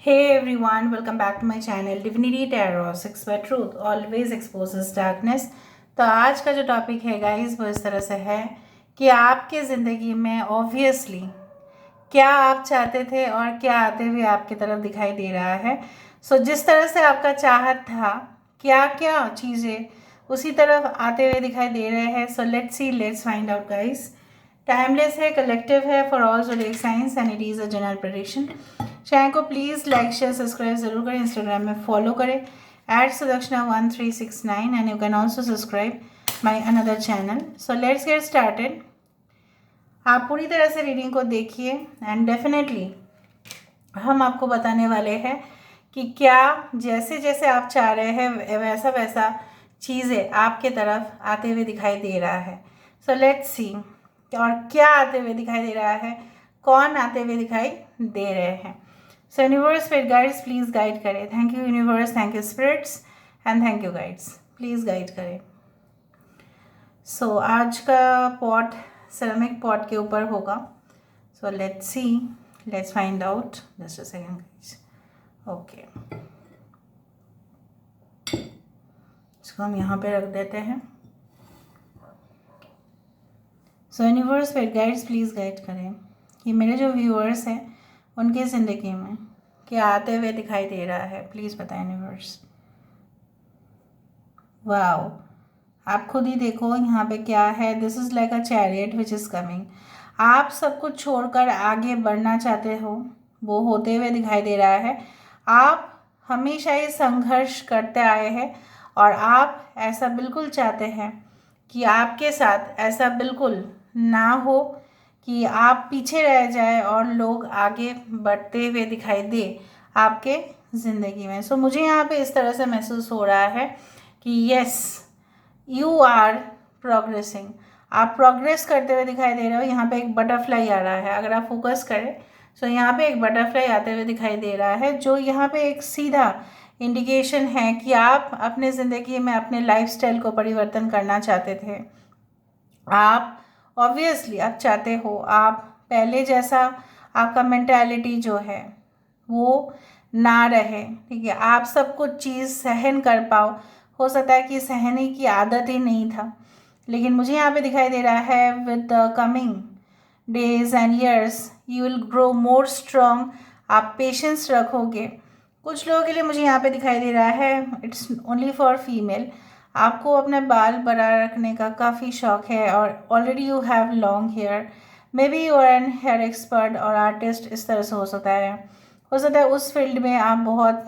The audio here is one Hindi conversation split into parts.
Hey everyone, welcome back to my channel Divinity Tarot 6 by Truth always exposes darkness। तो आज का जो टॉपिक है गाइस वो इस तरह से है कि आपके ज़िंदगी में ऑब्वियसली क्या आप चाहते थे और क्या आते हुए आपकी तरफ दिखाई दे रहा है। सो जिस तरह से आपका चाहत था क्या क्या चीज़ें उसी तरफ आते हुए दिखाई दे रहे हैं। So let's find out guys. Timeless है, कलेक्टिव है for all zodiac science and it is a general prediction. Channel को प्लीज़ लाइक शेयर सब्सक्राइब ज़रूर करें, इंस्टाग्राम में फॉलो करें @Sudakshana1369 and you can also subscribe my another channel. So let's get started. आप पूरी तरह से रीडिंग को देखिए एंड डेफिनेटली हम आपको बताने वाले हैं कि क्या जैसे जैसे आप चाह रहे हैं वैसा वैसा चीज़ें आपके तरफ आते हुए दिखाई दे रहा है। सो लेट्स सी और क्या आते हुए दिखाई दे रहा है, कौन आते हुए दिखाई दे रहे हैं। So universe spirit guides please guide करें। Thank you universe, thank you spirits and thank you guides, please guide करें। सो आज का पॉट सेरेमिक पॉट के ऊपर होगा। So let's see, let's find out. Just a second guys. Okay, इसको हम यहाँ पे रख देते हैं। So universe spirit guides please guide करें कि मेरे जो व्यूअर्स हैं उनकी ज़िंदगी में क्या आते हुए दिखाई दे रहा है। प्लीज़ बताएं यूनिवर्स। वाओ, आप खुद ही देखो यहाँ पे क्या है। This is like a chariot which is coming. आप सब कुछ छोड़कर आगे बढ़ना चाहते हो, वो होते हुए दिखाई दे रहा है। आप हमेशा ही संघर्ष करते आए हैं और आप ऐसा बिल्कुल चाहते हैं कि आपके साथ ऐसा बिल्कुल ना हो कि आप पीछे रह जाए और लोग आगे बढ़ते हुए दिखाई दे आपके ज़िंदगी में। सो मुझे यहाँ पे इस तरह से महसूस हो रहा है कि यस, यू आर प्रोग्रेसिंग। आप प्रोग्रेस करते हुए दिखाई दे रहे हो। यहाँ पे एक बटरफ्लाई आ रहा है, अगर आप फोकस करें तो यहाँ पे एक बटरफ्लाई आते हुए दिखाई दे रहा है, जो यहाँ पे एक सीधा इंडिकेशन है कि आप अपने ज़िंदगी में अपने लाइफस्टाइल को परिवर्तन करना चाहते थे। आप ऑब्वियसली आप चाहते हो आप पहले जैसा आपका मेंटालिटी जो है वो ना रहे, ठीक है। आप सब कुछ चीज़ सहन कर पाओ। हो सकता है कि सहने की आदत ही नहीं था, लेकिन मुझे यहाँ पे दिखाई दे रहा है with the coming days and years you will grow more strong. आप पेशेंस रखोगे। कुछ लोगों के लिए मुझे यहाँ पे दिखाई दे रहा है इट्स ओनली फॉर फीमेल। आपको अपने बाल बड़ा रखने का काफ़ी शौक है और already you have long hair. Maybe you are an hair expert और आर्टिस्ट, इस तरह से हो सकता है। हो सकता है उस फील्ड में आप बहुत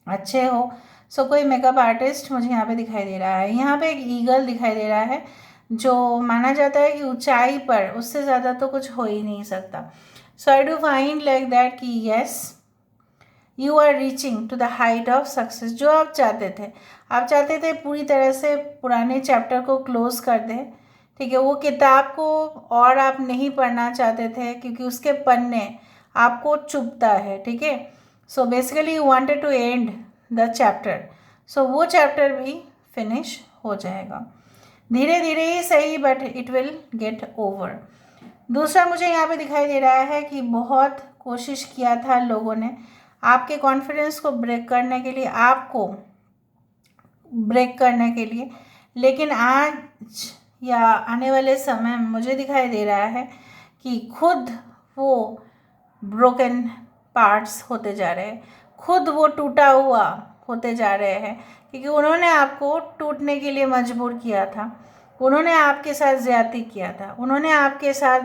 अच्छे हो। सो कोई मेकअप आर्टिस्ट मुझे यहाँ पे दिखाई दे रहा है। यहाँ पे एक ईगल दिखाई दे रहा है, जो माना जाता है कि ऊंचाई पर उससे ज़्यादा तो कुछ हो ही नहीं सकता। So I do find like that कि yes, you are reaching to the height of success. जो आप चाहते थे पूरी तरह से पुराने चैप्टर को क्लोज कर दें, ठीक है। वो किताब को और आप नहीं पढ़ना चाहते थे क्योंकि उसके पन्ने आपको चुभता है, ठीक है। So basically you wanted to end the chapter. सो वो चैप्टर भी फिनिश हो जाएगा, धीरे धीरे ही सही, but it will get over. दूसरा मुझे यहाँ पे दिखाई दे रहा है कि बहुत कोशिश किया था लोगों ने आपके कॉन्फिडेंस को ब्रेक करने के लिए, आपको ब्रेक करने के लिए, लेकिन आज या आने वाले समय में मुझे दिखाई दे रहा है कि खुद वो ब्रोकन पार्ट्स होते जा रहे हैं, खुद वो टूटा हुआ होते जा रहे हैं, क्योंकि उन्होंने आपको टूटने के लिए मजबूर किया था। उन्होंने आपके साथ ज़्यादती किया था, उन्होंने आपके साथ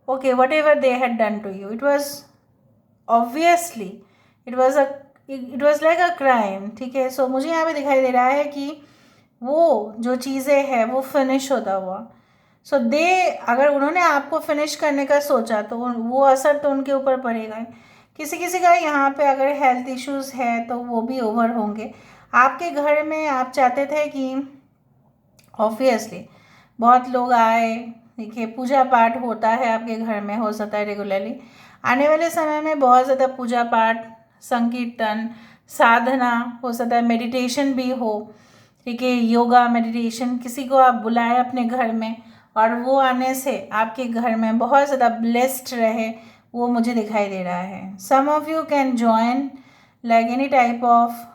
okay whatever they had done to you, it was obviously it was like a crime, ठीक है। सो मुझे यहाँ पे दिखाई दे रहा है कि वो जो चीज़ें हैं वो फिनिश होता हुआ। सो अगर उन्होंने आपको फिनिश करने का सोचा तो वो असर तो उनके ऊपर पड़ेगा ही। किसी किसी का यहाँ पे अगर हेल्थ इश्यूज़ है तो वो भी ओवर होंगे। आपके घर में आप चाहते थे कि ऑब्वियसली बहुत लोग आए, देखिए पूजा पाठ होता है आपके घर में, हो सकता है रेगुलरली। आने वाले समय में बहुत ज़्यादा पूजा पाठ, संकीर्तन, साधना, हो सकता है मेडिटेशन भी हो, ठीक है। योगा, मेडिटेशन, किसी को आप बुलाएं अपने घर में और वो आने से आपके घर में बहुत ज़्यादा ब्लेस्ड रहे, वो मुझे दिखाई दे रहा है। Some of you can join like any type of,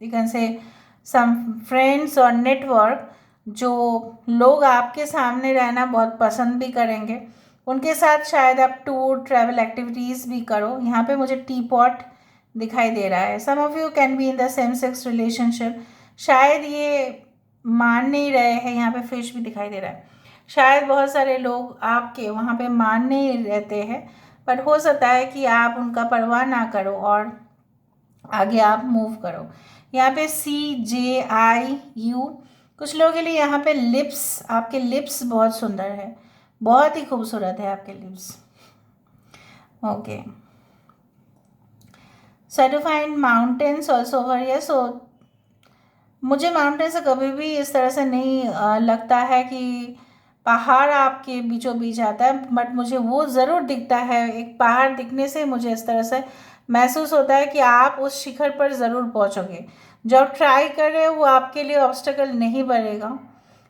you can say some friends और नेटवर्क, जो लोग आपके सामने रहना बहुत पसंद भी करेंगे, उनके साथ शायद आप टूर ट्रैवल एक्टिविटीज़ भी करो। यहाँ पे मुझे टी पॉट दिखाई दे रहा है। Some of you can be in the same sex relationship, शायद ये मान नहीं रहे हैं। यहाँ पे फिश भी दिखाई दे रहा है। शायद बहुत सारे लोग आपके वहाँ पे मान नहीं रहते हैं, बट हो सकता है कि आप उनका परवाह ना करो और आगे आप मूव करो। यहाँ पे CJIU, कुछ लोगों के लिए यहाँ पे लिप्स, आपके लिप्स बहुत सुंदर है, बहुत ही खूबसूरत है आपके lips. Okay, so I too find mountains also over here. सो मुझे माउंटेन से कभी भी इस तरह से नहीं लगता है कि पहाड़ आपके बीचों बीच आता है, बट मुझे वो ज़रूर दिखता है। एक पहाड़ दिखने से मुझे इस तरह से महसूस होता है कि आप उस शिखर पर ज़रूर पहुंचोगे। जो आप ट्राई कर रहे हो वो आपके लिए ऑब्स्टेकल नहीं बनेगा,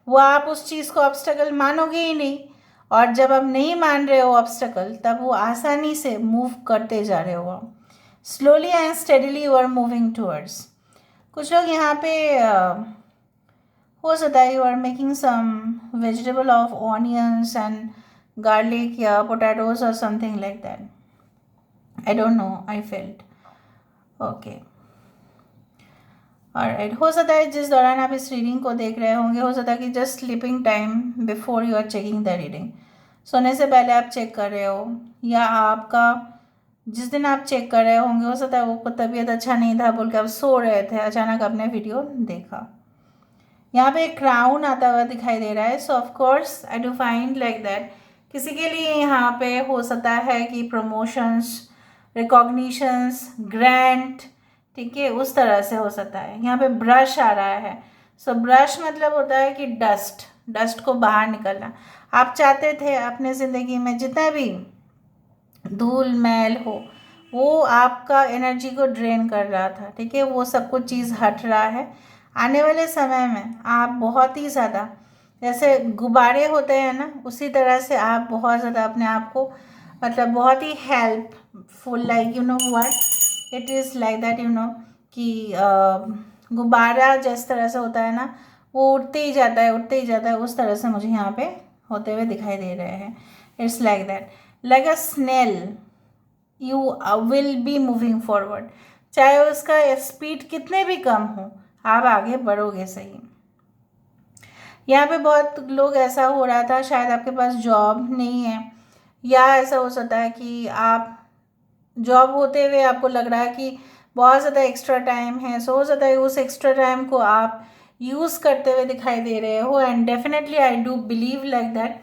वो आप उस चीज़ को ऑब्स्टेकल मानोगे ही नहीं। और जब आप नहीं मान रहे हो ऑब्स्टेकल, तब वो आसानी से मूव करते जा रहे हो। Slowly and steadily you are moving towards. कुछ लोग यहाँ पे हो सकता है you are making some vegetable of onions and garlic या पोटैटोज और something like that, I don't know, I felt. Okay, alright, हो सकता है जिस दौरान आप इस रीडिंग को देख रहे होंगे, हो सकता है कि just sleeping time before you are checking the reading, सोने से पहले आप चेक कर रहे हो, या आपका जिस दिन आप चेक कर रहे होंगे, हो सकता है वो तबीयत अच्छा नहीं था बोल के आप सो रहे थे, अचानक आपने वीडियो देखा। यहाँ पे एक क्राउन आता हुआ दिखाई दे रहा है। सो of course I do find like that किसी के लिए यहाँ पे हो सकता है कि प्रमोशंस, रिकॉग्निशंस, ग्रांट, ठीक है, उस तरह से हो सकता है। यहाँ पे ब्रश आ रहा है। सो ब्रश मतलब होता है कि डस्ट को बाहर निकलना। आप चाहते थे अपने ज़िंदगी में जितना भी धूल मैल हो, वो आपका एनर्जी को ड्रेन कर रहा था, ठीक है, वो सब कुछ चीज़ हट रहा है। आने वाले समय में आप बहुत ही ज़्यादा, जैसे गुब्बारे होते हैं ना, उसी तरह से आप बहुत ज़्यादा अपने आप को, मतलब बहुत ही helpful, like you know what it is like that, you know कि गुब्बारा जिस तरह से होता है ना, वो उड़ते ही जाता है, उड़ते ही जाता है, उस तरह से मुझे यहाँ पे होते हुए दिखाई दे रहे हैं। It's like that, like a snail you will be moving forward. चाहे उसका स्पीड कितने भी कम हो, आप आगे बढ़ोगे सही। यहाँ पे बहुत लोग, ऐसा हो रहा था शायद आपके पास जॉब नहीं है, या ऐसा हो सकता है कि आप जॉब होते हुए आपको लग रहा है कि बहुत ज़्यादा एक्स्ट्रा टाइम है। सो हो सकता है उस एक्स्ट्रा टाइम को आप यूज़ करते हुए दिखाई दे रहे हो। And definitely I do believe like that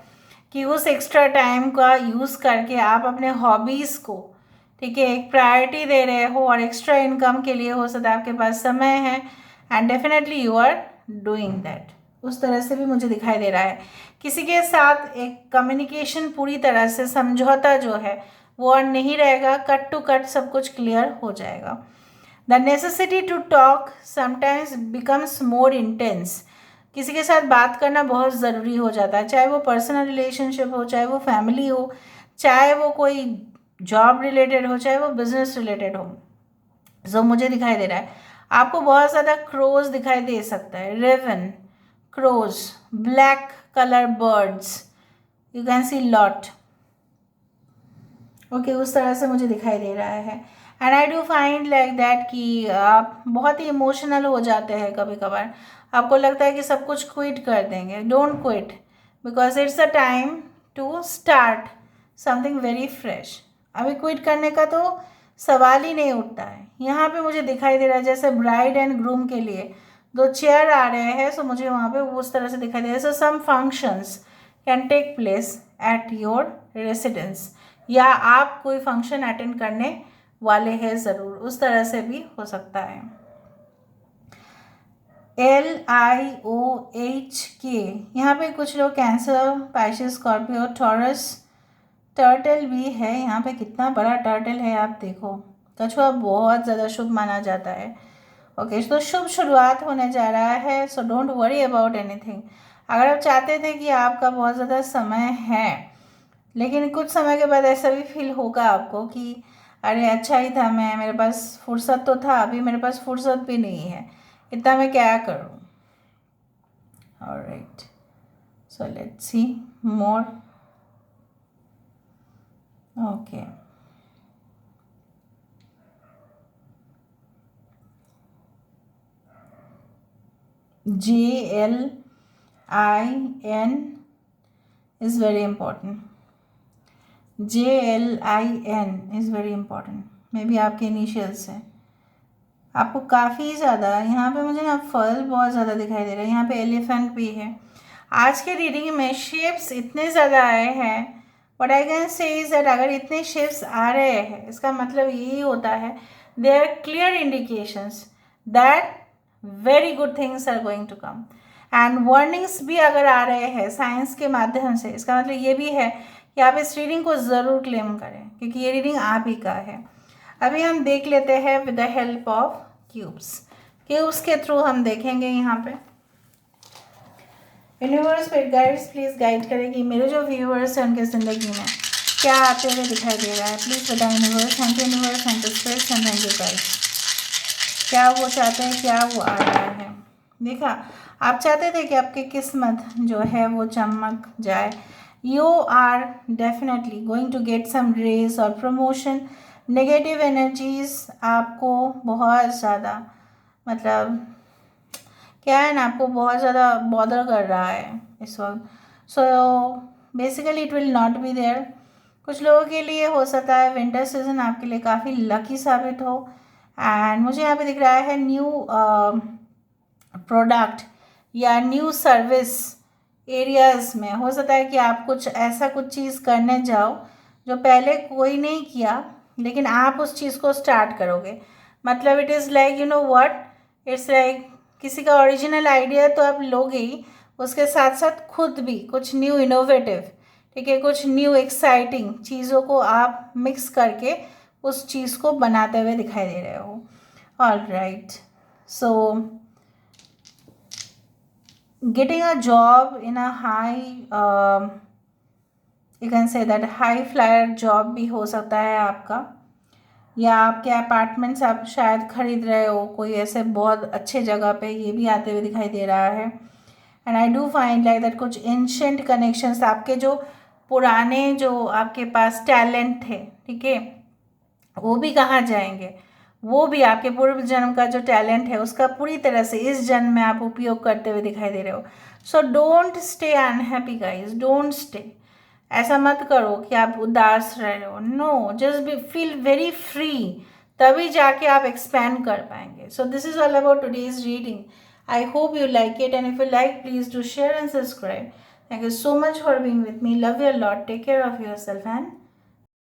कि उस एक्स्ट्रा टाइम का यूज़ करके आप अपने हॉबीज़ को, ठीक है, एक प्रायोरिटी दे रहे हो, और एक्स्ट्रा इनकम के लिए हो सकता है आपके पास समय है। And definitely you are doing that, उस तरह से भी मुझे दिखाई दे रहा है। किसी के साथ एक कम्युनिकेशन, पूरी तरह से समझौता जो है वो और नहीं रहेगा, कट टू कट सब कुछ क्लियर हो जाएगा। The necessity to talk sometimes becomes more intense. किसी के साथ बात करना बहुत ज़रूरी हो जाता है, चाहे वो पर्सनल रिलेशनशिप हो, चाहे वो फैमिली हो, चाहे वो कोई जॉब रिलेटेड हो, चाहे वो बिजनेस रिलेटेड हो। सो मुझे दिखाई दे रहा है आपको बहुत ज़्यादा क्रोज दिखाई दे सकता है, raven, crows, black colour birds, you can see lot. Okay, उस तरह से मुझे दिखाई दे रहा है। And I do find like that कि आप बहुत ही इमोशनल हो जाते हैं कभी कभार, आपको लगता है कि सब कुछ क्विट कर देंगे। Don't quit, because it's a time to start something very fresh. अभी क्विट करने का तो सवाल ही नहीं उठता है। यहाँ पे मुझे दिखाई दे रहा है जैसे ब्राइड एंड ग्रूम के लिए दो चेयर आ रहे हैं। सो मुझे वहाँ पे उस तरह से दिखाई दे रहा है। So some functions can take place at your residence, या आप कोई फंक्शन अटेंड करने वाले हैं ज़रूर, उस तरह से भी हो सकता है। LIOHK, यहाँ पे कुछ लोग cancer, Pisces, Scorpio, taurus, turtle भी है। यहाँ पे कितना बड़ा टर्टल है आप देखो। कछुआ बहुत ज़्यादा शुभ माना जाता है। ओके, तो शुभ शुरुआत होने जा रहा है। So don't worry about anything. अगर आप चाहते थे कि आपका बहुत ज़्यादा समय है, लेकिन कुछ समय के बाद ऐसा भी फील होगा आपको कि अरे अच्छा ही था, मैं मेरे पास फुर्सत तो था, अभी मेरे पास फुर्सत भी नहीं है, इतना मैं क्या करूँ. Alright, so let's see more. Okay, JLIN is very important. JLIN is very important. May be आपके इनिशियल्स हैं. आपको काफ़ी ज़्यादा यहाँ पे मुझे ना फल बहुत ज़्यादा दिखाई दे रहा है. यहाँ पे एलिफेंट भी है. आज के रीडिंग में शेप्स इतने ज़्यादा आए हैं. What I can say is that अगर इतने शेप्स आ रहे हैं, इसका मतलब यही होता है they are clear indications that very good things are going to come. And warnings भी अगर आ रहे हैं साइंस के माध्यम से, इसका मतलब ये भी है कि आप इस रीडिंग को ज़रूर क्लेम करें, क्योंकि ये रीडिंग आप ही का है. अभी हम देख लेते हैं with the help of cubes. Cubes के थ्रू हम देखेंगे यहाँ पे. Universe spirit guides please guide करेगी मेरे जो व्यूअर्स हैं उनके ज़िंदगी में क्या आते हुए दिखाई दे रहा है. प्लीज़ बताएं universe. Thank you universe, thank you spirits and thank you guides. क्या वो चाहते हैं, क्या वो आ रहा है. देखा, आप चाहते थे कि आपकी किस्मत जो है वो चमक जाए. You are definitely going to get some raise और प्रमोशन. नेगेटिव एनर्जीज आपको बहुत ज़्यादा, मतलब क्या है ना, आपको बहुत ज़्यादा बॉदर कर रहा है इस वक्त. So basically it will not be there. कुछ लोगों के लिए हो सकता है विंटर सीजन आपके लिए काफ़ी लकी साबित हो. एंड मुझे यहाँ पे दिख रहा है न्यू प्रोडक्ट या न्यू सर्विस एरियाज़ में हो सकता है कि आप कुछ ऐसा कुछ चीज़ करने जाओ जो पहले कोई नहीं किया, लेकिन आप उस चीज़ को स्टार्ट करोगे. मतलब it is like you know what, it's like किसी का ओरिजिनल आइडिया तो आप लोगे ही, उसके साथ साथ खुद भी कुछ न्यू इनोवेटिव, ठीक है, कुछ न्यू एक्साइटिंग चीज़ों को आप मिक्स करके उस चीज़ को बनाते हुए दिखाई दे रहे हो. Alright, so getting a job in a high, you can say that high flyer job भी हो सकता है आपका, या आपके अपार्टमेंट्स आप शायद खरीद रहे हो कोई ऐसे बहुत अच्छे जगह पे, ये भी आते हुए दिखाई दे रहा है. And I do find like that कुछ एंशेंट कनेक्शंस, आपके जो पुराने जो आपके पास टैलेंट थे, ठीक है, वो भी कहाँ जाएंगे. वो भी आपके पूर्व जन्म का जो टैलेंट है उसका पूरी तरह से इस जन्म में आप उपयोग करते हुए दिखाई दे रहे हो. So don't stay unhappy guys, don't stay. ऐसा मत करो कि आप उदास रहे हो. No, just be feel very free, तभी जाके आप एक्सपैंड कर पाएंगे. So this is all about today's reading. I hope you like it, and if you like, please do share and subscribe. Thank you so much for being with me. Love you a lot. Take care of yourself and